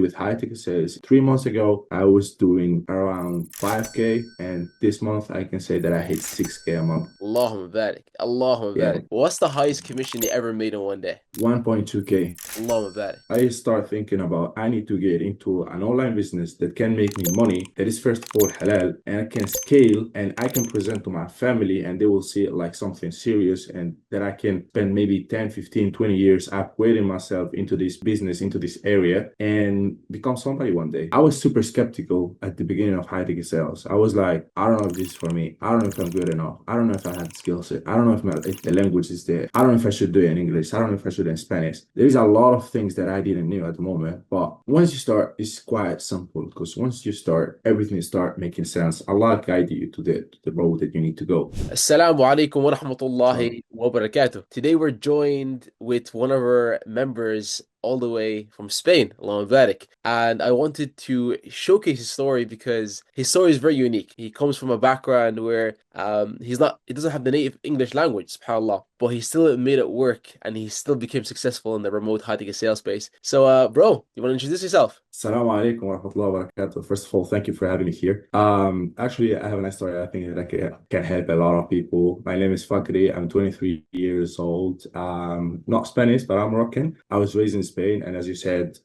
with high ticket sales. 3 months ago, I was doing around 5K, and this month I can say that I hit 6K a month. Allahumma barik. Allahumma Yeah, barik. What's the highest commission you ever made in one day? 1.2K. Allahumma barik. I start thinking about I need to get into an online business that can make me money, that is first of all halal, and I can scale and I can present to my family and they will see it like something serious, and that I can spend maybe 10, 15, 20 years upgrading myself into this business, into this area, and become somebody one day. I was super skeptical at the beginning of high ticket sales. I was like, I don't know if this is for me. I don't know if I'm good enough. I don't know if I have the skill set. I don't know if the language is there. I don't know if I should do it in English. I don't know if I should do it in Spanish. There's a lot of things that I didn't know at the moment. But once you start, it's quite simple, because once you start, everything start making sense. Allah guide you to the road that you need to go. Assalamu alaikum wa So, rahmatullahi wa barakatuh. Today we're joined with one of our members all the way from Spain, Allahumma barik. And I wanted to showcase his story because his story is very unique. He comes from a background where he doesn't have the native English language, subhanAllah, but he still made it work and he still became successful in the remote high ticket sales space. So, bro, you want to introduce yourself? Assalamu alaikum wa rahmatullahi wa barakatuh. First of all, thank you for having me here. Actually, I have a nice story. I think that I can help a lot of people. My name is Fakri. I'm 23 years old. Not Spanish, but I'm Moroccan. I was raised in Spain, and as you said,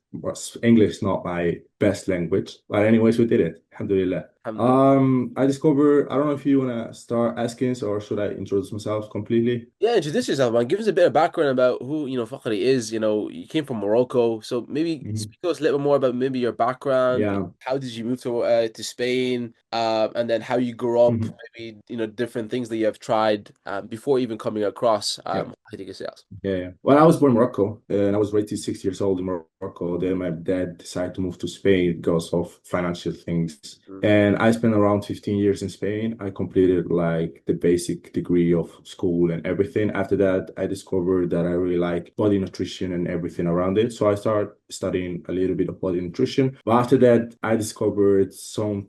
English is not my best language. But anyways, we did it. Alhamdulillah. Alhamdulillah. I discovered, I don't know if you want to start asking, or should I introduce myself completely? Yeah, introduce yourself, man. Give us a bit of background about who, Fakhri is. You came from Morocco, so maybe Mhm. speak to us a little more about maybe your background. Yeah. How did you move to Spain? And then how you grew up, Mhm. maybe, different things that you have tried before even coming across Yeah. high ticket sales. Yeah, yeah. Well, I was born in Morocco, and I was raised 6 years old in Morocco. Then my dad decided to move to Spain because of financial things. Mm. And I spent around 15 years in Spain. I completed like the basic degree of school and everything. After that, I discovered that I really like body nutrition and everything around it. So I started studying a little bit of body nutrition. But after that, I discovered some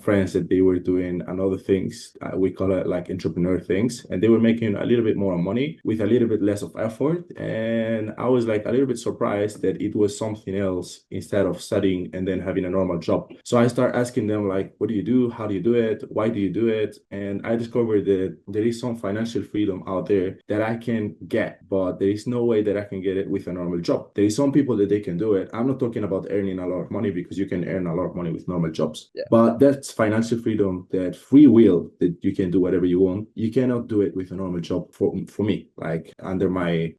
friends that they were doing another things. We call it like entrepreneur things. And they were making a little bit more money with a little bit less of effort. And I was like a little bit surprised that it was something else instead of studying and then having a normal job. So I started asking them like, what do you do? How do you do it? Why do you do it? And I discovered that there is some financial freedom out there that I can get, but there is no way that I can get it with a normal job. There is some people that they can do it. I'm not talking about earning a lot of money, because you can earn a lot of money with normal jobs. Yeah. But that's financial freedom, that free will, that you can do whatever you want. You cannot do it with a normal job for me, like under my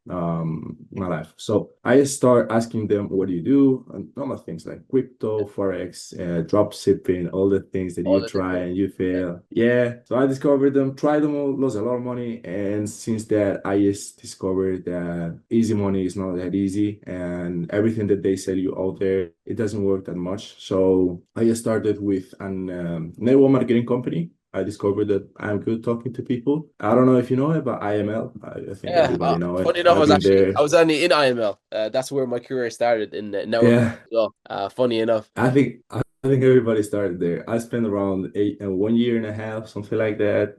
life. So I start asking them, what do you do? And normal things like crypto, forex, drop shipping, all the things that All you the try different. and you Yeah. fail. Yeah. So I discovered them, tried them all, lost a lot of money. And since that, I just discovered that easy money is not that easy. And everything that they sell you out there, it doesn't work that much. So I just started with an network marketing company. I discovered that I'm good talking to people. I don't know if you know it, but IML, I think Yeah. everybody know it. Funny enough, I've been I there. was only in IML. That's where my career started in network marketing Yeah, as well. Funny enough. I think everybody started there. I spent around 1 year and a half, something like that.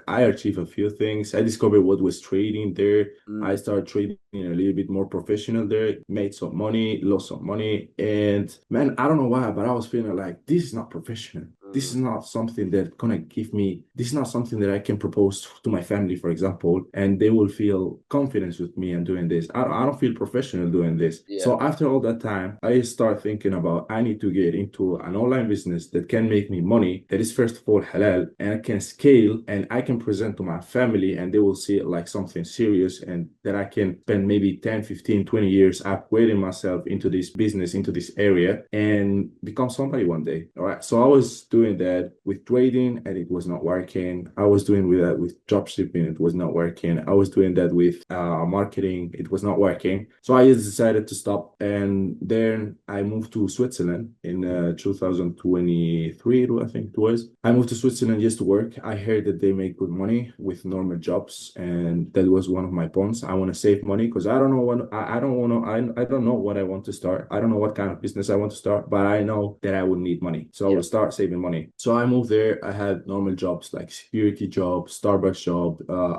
I achieved a few things. I discovered what was trading there. I Mm. started trading a little bit more professional there, made some money, lost some money. And man, I don't know why, but I was feeling like this is not professional. This is Mm. not something that gonna give me, this is not something that I can propose to my family, for example, and they will feel confidence with me and doing this. I don't feel professional doing this. Yeah. So after all that time, I start thinking about I need to get into an online business that can make me money, that is first of all halal, and I can scale and I can present to my family and they will see it like something serious, and that I can spend maybe 10, 15, 20 years upgrading myself into this business, into this area, and become somebody one day. All right. So I was doing that with trading and it was not working. I was doing with that with drop shipping, it was not working. I was doing that with marketing, it was not working. So I just decided to stop. And then I moved to Switzerland in 2023, I think it was. I moved to Switzerland just to work. I heard that they make good money with normal jobs, and that was one of my points. I want to save money because I don't know what I don't want to. I don't know what I want to start. I don't know what kind of business I want to start, but I know that I would need money. So I Yeah. will start saving money money. So I moved there. I had normal jobs like security job, Starbucks job.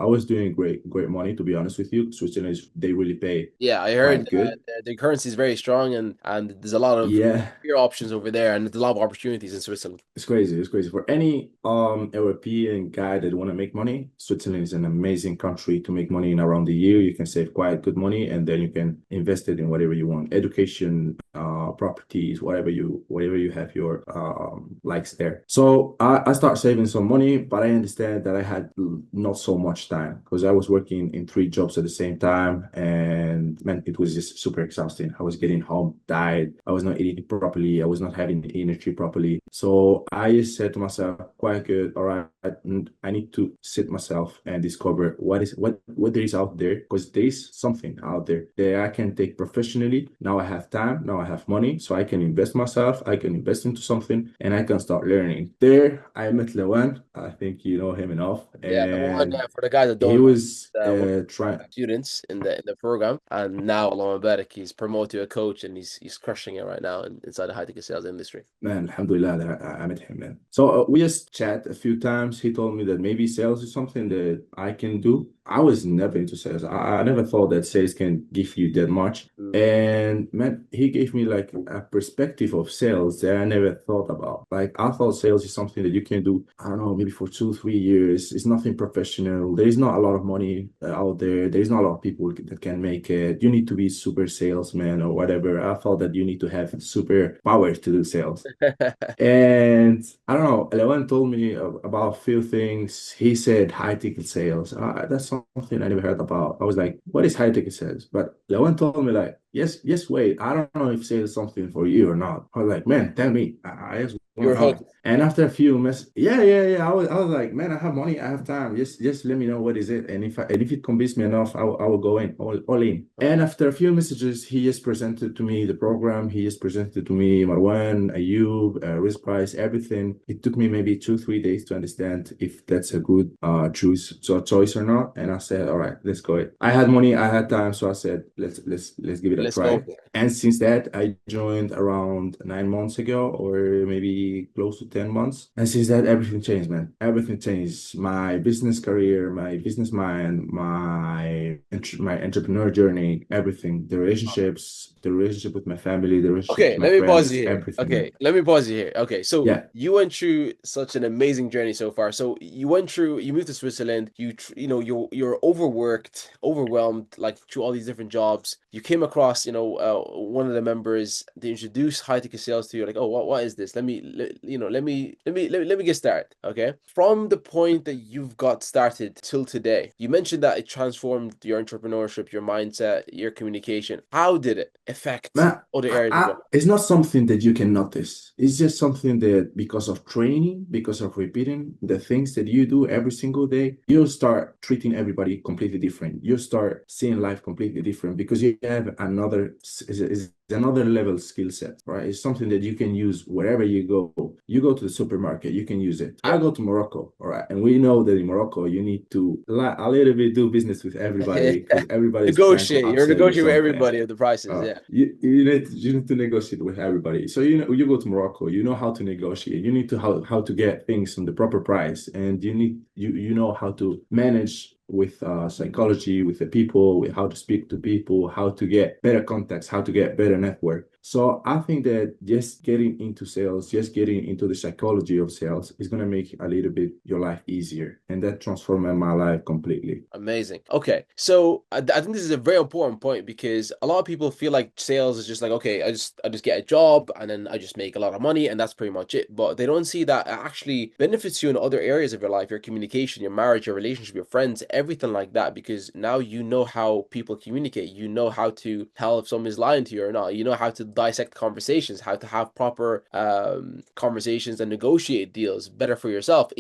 I was doing great money, to be honest with you. Switzerland they really pay Yeah, I heard quite good. the currency is very strong, and there's a lot of Yeah. career options over there, and there's a lot of opportunities in Switzerland. It's crazy. It's crazy. For any European guy that want to make money, Switzerland is an amazing country to make money in around the year. You can save quite good money and then you can invest it in whatever you want. Education, properties, whatever you have your likes there. So I start saving some money, but I understand that I had not so much time because I was working in three jobs at the same time and man, it was just super exhausting. I was getting home tired. I was not eating properly. I was not having energy properly. So I said to myself, quite good, all right, I need to sit myself and discover what there is out there because there is something out there that I can take professionally. Now I have time, now I have money, so I can invest myself, I can invest into something, and I can start learning. There, I met Lewan. I think you know him enough, Yeah, the one and for the guys that he don't know, was one of trying. the students in the program, and now Alon Barak, he's promoted to a coach, and he's crushing it right now inside the high ticket sales industry. Man, alhamdulillah that I met him, man. So we just chat a few times. He told me that maybe sales is something that I can do. I was never into sales. I never thought that sales can give you that much. Mm. And man, he gave me like a perspective of sales that I never thought about. Like I thought sales is something that you can do, I don't know, maybe for 2, 3 years. It's nothing professional. There is not a lot of money out there. There is not a lot of people that can make it. You need to be super salesman or whatever. I thought that you need to have super powers to do sales. And I don't know, Eleven told me about a few things. He said high ticket sales. That's something I never heard about. I was like, what is high ticket sales? But Eleven told me like, yes, wait. I don't know if sales is something for you or not. I was like, man, tell me. I just want You're to know. hooked. And after a few yeah. I was like, man, I have money, I have time. Just let me know what is it. And if it convinces me enough, I will go in, all in. And after a few messages, he just presented to me the program. He just presented to me Marwan, Ayub, risk price, everything. It took me maybe 2, 3 days to understand if that's a good choice or not. And I said, all right, let's go it. I had money, I had time, so I said, let's give it a Let's go try. for it. And since that, I joined around 9 months ago, or maybe close to 10 months. And since that, everything changed, man. Everything changed. My business career, my business mind, my entrepreneur journey, everything. The relationship with my family, the relationship Okay, with my let me pause friends, you here. everything, man. Okay, let me pause you here. Okay, so Yeah. you went through such an amazing journey so far. So you moved to Switzerland. You're overworked, overwhelmed, like through all these different jobs. You came across, one of the members. They introduced high ticket sales to you. Like, oh, what is this? Let me get started. Okay, from the point that you've got started till today, you mentioned that it transformed your entrepreneurship, your mindset, your communication. How did it affect Man, other areas of your it's not something that you can notice. It's just something that because of training, because of repeating the things that you do every single day, you'll start treating everybody completely different. You start seeing life completely different because you have is another level skill set, right? It's something that you can use wherever you go. You go to the supermarket, you can use it. I life? go to Morocco, all right, and we know that in Morocco you need to a little bit do business with Yeah. everybody because everybody is trying to Negotiate. You're upsell you negotiating with something. everybody of the prices. Yeah. You need to negotiate with everybody. So you go to Morocco, you know how to negotiate. You need to how to get things on the proper price, and you know how to manage with psychology, with the people, with how to speak to people, how to get better contacts, how to get better network. So I think that just getting into sales, just getting into the psychology of sales is gonna make a little bit your life easier, and that transformed my life completely. Amazing. Okay, so I think this is a very important point because a lot of people feel like sales is just like, okay, I just get a job and then I just make a lot of money and that's pretty much it. But they don't see that it actually benefits you in other areas of your life, your communication, your marriage, your relationship, your friends, everything like that. Because now you know how people communicate. You know how to tell if someone is lying to you or not. You know how to dissect conversations, how to have proper conversations and negotiate deals better for yourself.